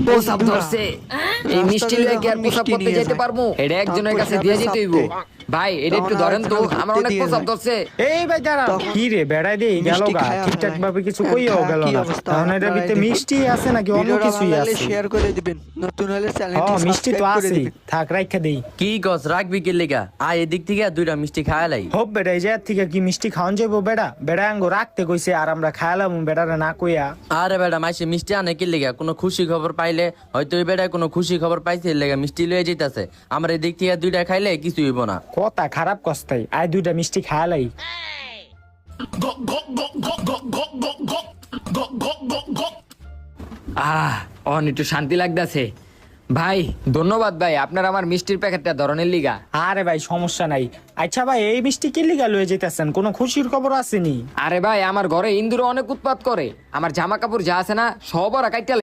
প্রসাব ধরছে। এই মিষ্টি লয়ে কি আর প্রসাব করতে যেতে পারবো? এটা একজনের কাছে দিয়ে যেতে হইব। ভাই এটা একটু ধরেন তো, আমার অনেক প্রসাব ধরছে। এই ভাই দাঁড়া, কি রে বেড়াই দে গেল গা, ঠিকঠাক ভাবে কিছু কইও গেল না। কারণ এটার ভিতরে মিষ্টি আছে নাকি অন্য কিছুই আছে? শেয়ার করে দিবেন, নতুন হলে ও চ্যানেলটি মিষ্টি তো সাবস্ক্রাইব করে আছে, দিবেন। থাক রাইখা দেই। কি গছ রাখবি কি লেগা? আয় এদিক থেকে দুইটা মিষ্টি খায়ালাই। হোপ বেড়া, এই যে থেকে কি মিষ্টি খাওয়ান যাইবো? বেড়া বেড়া আঙ্গো রাখতে কইছে আর আমরা খায়ালাম বেড়ারে না কইয়া। আরে বেটা মাইসে মিষ্টি আনে কি লেগা? কোনো খুশি খবর পাইলে হয়তো ওই বেটায় কোনো খুশি খবর পাইছে এর লেগা মিষ্টি লয়ে যেতেছে। আমার এদিক থেকে দুইটা খাইলে কিছু হইব না। কথা খারাপ কস্তাই, আয় দুইটা মিষ্টি খায়ালাই। অন একটু শান্তি লাগতেছে। ভাই ধন্যবাদ ভাই, আপনার আমার মিষ্টির প্যাকেটটা ধরনের লিগা। আরে ভাই সমস্যা নাই। আচ্ছা ভাই এই মিষ্টি কি লিগা লয়ে যেতেছেন? কোনো খুশির খবর আসেনি? আরে ভাই আমার ঘরে ইন্দুর অনেক উৎপাত করে, আমার জামা কাপড় যা আছে না সব ওরা কাইটা